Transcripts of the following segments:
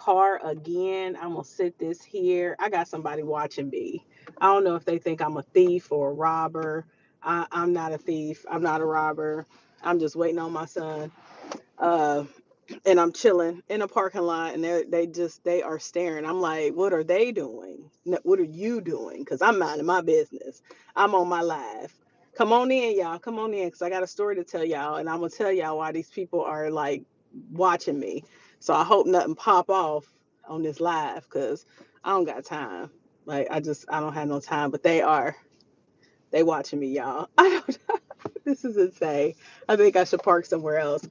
car again. I'm gonna sit this here. I got somebody watching me. I don't know if they think I'm a thief or a robber. I'm not a thief. I'm not a robber. I'm just waiting on my son. Uh, and I'm chilling in a parking lot, and they are staring. I'm like, what are they doing? What are you doing? Because I'm minding my business. I'm on my live. Come on in, y'all. Come on in, because I got a story to tell y'all, and I'm gonna tell y'all why these people are like watching me. So I hope nothing pop off on this live, because I don't got time. Like I don't have no time. But they watching me, y'all. I don't. This is insane. I think I should park somewhere else.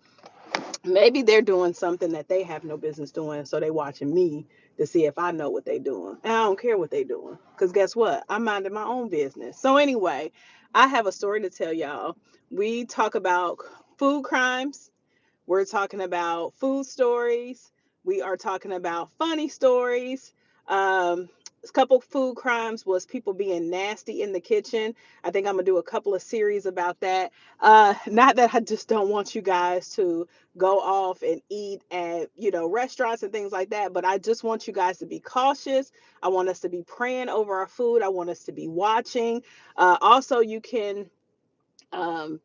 Maybe they're doing something that they have no business doing, so they watching me to see if I know what they doing. And I don't care what they doing, because guess what? I'm minding my own business. So anyway, I have a story to tell y'all. We talk about food crimes. We're talking about food stories. We are talking about funny stories. A couple food crimes was people being nasty in the kitchen. I think I'm gonna do a couple of series about that. Not that I just don't want you guys to go off and eat at restaurants and things like that, but I just want you guys to be cautious. I want us to be praying over our food. I want us to be watching. Also, um,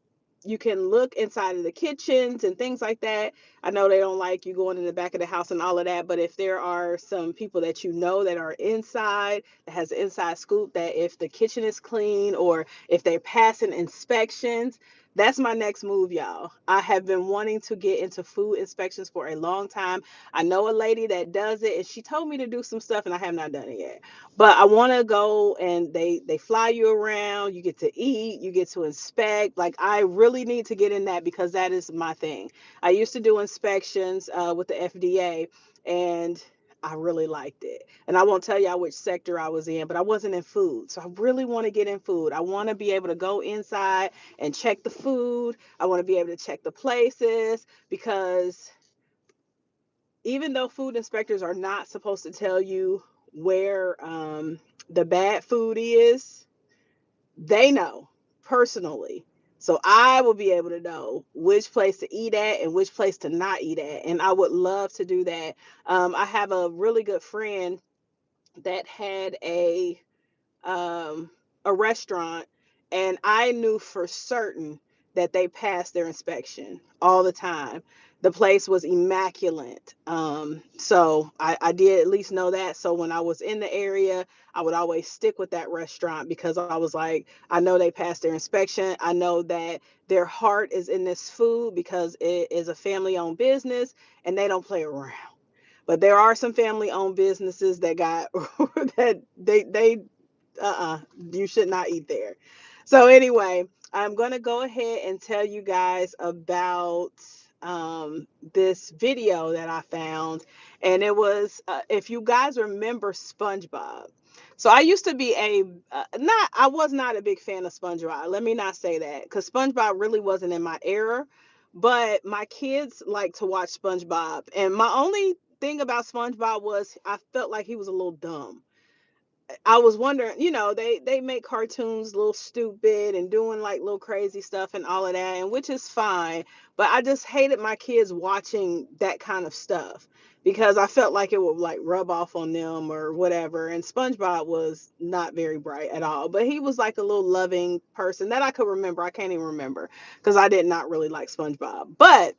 you can look inside of the kitchens and things like that. I know they don't like you going in the back of the house and all of that, but if there are some people that you know that are inside, that has an inside scoop, that if the kitchen is clean or if they're passing inspections, that's my next move, y'all. I have been wanting to get into food inspections for a long time. I know a lady that does it, and she told me to do some stuff, and I have not done it yet. But I want to go, and they fly you around. You get to eat, you get to inspect. Like, I really need to get in that, because that is my thing. I used to do inspections with the FDA, and I really liked it. And I won't tell y'all which sector I was in, but I wasn't in food. So I really want to get in food. I want to be able to go inside and check the food. I want to be able to check the places, because even though food inspectors are not supposed to tell you where the bad food is, they know personally. So I will be able to know which place to eat at and which place to not eat at. And I would love to do that. I have a really good friend that had um, a restaurant, and I knew for certain that they passed their inspection all the time. The place was immaculate. So I did at least know that. So when I was in the area, I would always stick with that restaurant, because I was like, I know they passed their inspection. I know that their heart is in this food, because it is a family owned business and they don't play around. But there are some family owned businesses that got that they you should not eat there. So anyway, I'm gonna go ahead and tell you guys about this video that I found, and it was if you guys remember SpongeBob. So I used to be not I was not a big fan of SpongeBob. Let me not say that, because SpongeBob really wasn't in my era. But my kids like to watch SpongeBob, and my only thing about SpongeBob was I felt like he was a little dumb. I was wondering, they make cartoons a little stupid and doing like little crazy stuff and all of that, and which is fine. But I just hated my kids watching that kind of stuff, because I felt like it would like rub off on them or whatever. And SpongeBob was not very bright at all, but he was like a little loving person that I could remember. I can't even remember, because I did not really like SpongeBob. But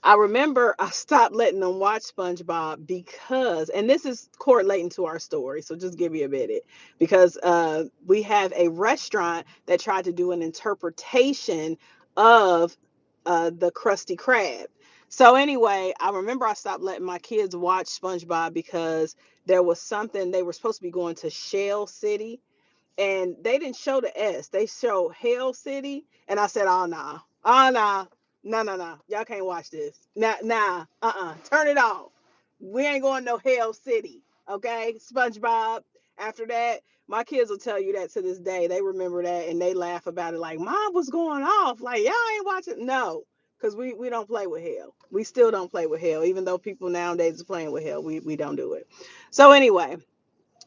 I remember I stopped letting them watch SpongeBob because, and this is correlating to our story, so just give me a minute, because we have a restaurant that tried to do an interpretation of the Krusty Krab. So anyway, I remember I stopped letting my kids watch SpongeBob because there was something they were supposed to be going to Shell City, and they didn't show the S. They showed Hell City, and I said, "Oh nah, oh nah, no, no, no, y'all can't watch this. Nah, nah, turn it off. We ain't going no Hell City, okay?" SpongeBob. After that, my kids will tell you that to this day. They remember that and they laugh about it. Like, Mom was going off. Like, y'all ain't watching. No, because we don't play with hell. We still don't play with hell, even though people nowadays are playing with hell. We don't do it. So anyway,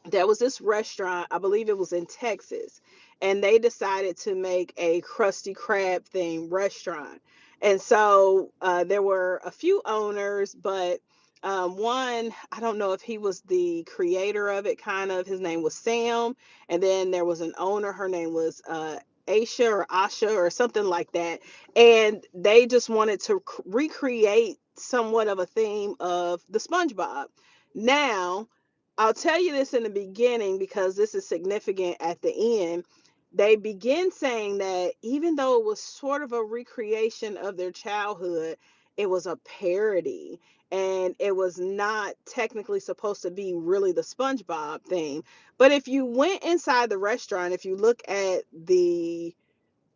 there was this restaurant, I believe it was in Texas, and they decided to make a Krusty Krab themed restaurant. And so there were a few owners, but One, I don't know if he was the creator of it, kind of. His name was Sam. And then there was an owner. Her name was Asha or something like that. And they just wanted to recreate somewhat of a theme of the SpongeBob. Now, I'll tell you this in the beginning because this is significant at the end. They begin saying that even though it was sort of a recreation of their childhood, it was a parody and it was not technically supposed to be really the SpongeBob theme. But if you went inside the restaurant, if you look at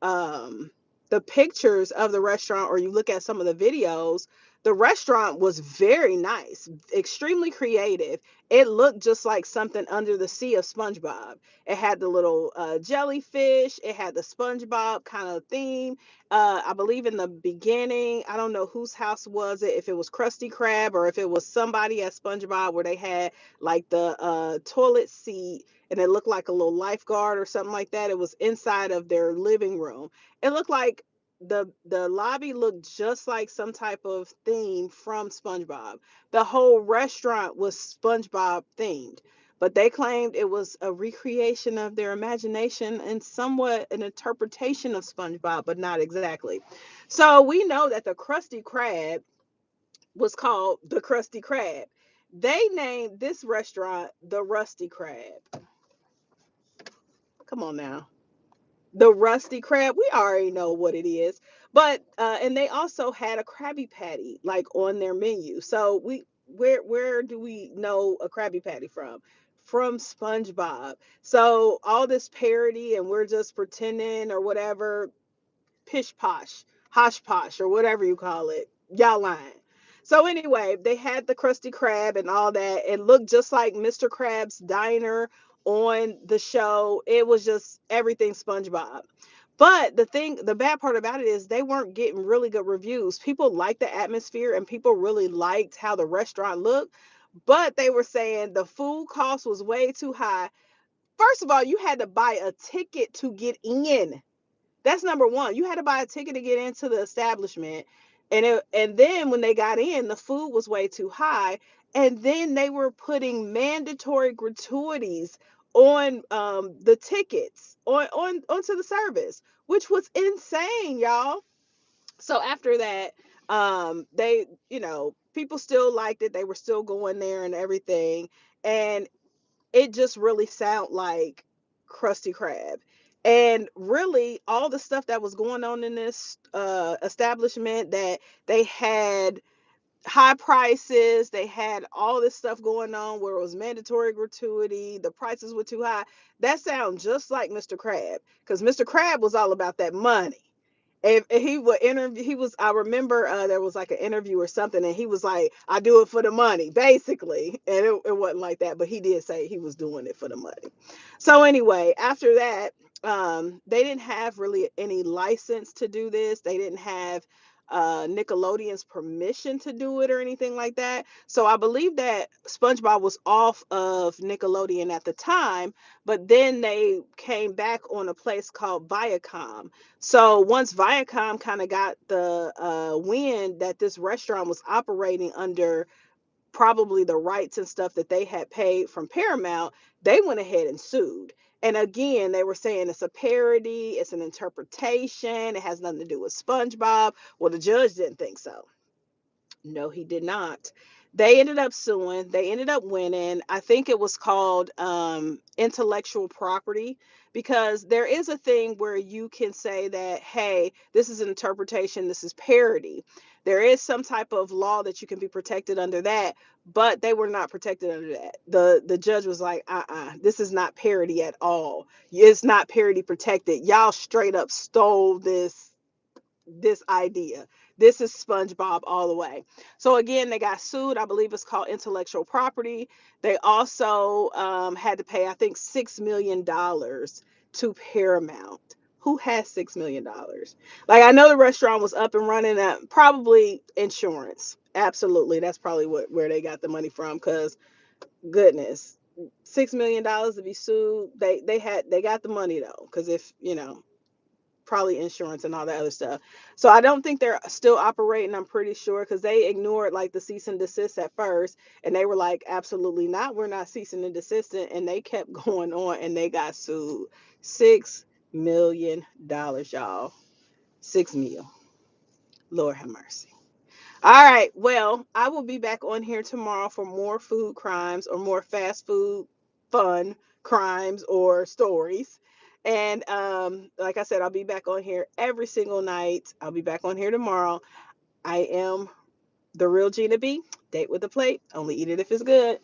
um the pictures of the restaurant or you look at some of the videos, the restaurant was very nice, extremely creative. It looked just like something under the sea of SpongeBob. It had the little jellyfish, it had the SpongeBob kind of theme. I believe in the beginning, I don't know whose house was it, if it was Krusty Krab or if it was somebody at SpongeBob where they had like the toilet seat and it looked like a little lifeguard or something like that. It was inside of their living room. It looked like the lobby looked just like some type of theme from SpongeBob. The whole restaurant was SpongeBob themed, but they claimed it was a recreation of their imagination and somewhat an interpretation of SpongeBob, but not exactly. So we know that the Krusty Krab was called the Krusty Krab. They named this restaurant the Rusty Krab. Come on now. The Rusty Crab, we already know what it is. But and they also had a Krabby Patty like on their menu. So we where do we know a Krabby Patty from? From SpongeBob. So all this parody and we're just pretending or whatever, pish posh, hosh posh, or whatever you call it. Y'all lying. So anyway, they had the Krusty Krab and all that. It looked just like Mr. Krabs Diner on the show. It was just everything SpongeBob. But the bad part about it is they weren't getting really good reviews. People liked the atmosphere and people really liked how the restaurant looked, but they were saying the food cost was way too high. First of all, you had to buy a ticket to get in. That's number one. You had to buy a ticket to get into the establishment. And then when they got in, the food was way too high. And then they were putting mandatory gratuities on the tickets on onto the service, which was insane, y'all. So after that, they, people still liked it. They were still going there and everything. And it just really sound like Krusty Krab. And really, all the stuff that was going on in this establishment, that they had high prices, they had all this stuff going on where it was mandatory gratuity, the prices were too high. That sounds just like Mr. Krab, because Mr. Krab was all about that money. If he would interview, he was, I remember there was like an interview or something, and he was like, I do it for the money, basically. And it wasn't like that, but he did say he was doing it for the money. So anyway, after that, they didn't have really any license to do this. They didn't have Nickelodeon's permission to do it or anything like that. So I believe that SpongeBob was off of Nickelodeon at the time, but then they came back on a place called Viacom. So once Viacom kind of got the wind that this restaurant was operating under probably the rights and stuff that they had paid from Paramount, they went ahead and sued. And again, they were saying it's a parody, it's an interpretation, it has nothing to do with SpongeBob. Well, the judge didn't think so. No, he did not. They ended up suing. They ended up winning. I think it was called intellectual property, because there is a thing where you can say that, hey, this is an interpretation, this is parody. There is some type of law that you can be protected under that, but they were not protected under that. The judge was like, this is not parody at all. It's not parody protected. Y'all straight up stole this idea. This is SpongeBob all the way. So again, they got sued. I believe it's called intellectual property. They also had to pay, I think, $6 million to Paramount. Who has $6 million? Like, I know the restaurant was up and running. Probably insurance. Absolutely, that's probably where they got the money from. Because goodness, $6 million to be sued. They got the money though. Because if probably insurance and all that other stuff. So I don't think they're still operating. I'm pretty sure because they ignored like the cease and desist at first, and they were like, absolutely not, we're not ceasing and desisting, and they kept going on, and they got sued $6 million, y'all. 6 mil. Lord have mercy. All right. Well, I will be back on here tomorrow for more food crimes or more fast food fun crimes or stories. And like I said, I'll be back on here every single night. I'll be back on here tomorrow. I am the real Gina B. Date with a plate. Only eat it if it's good.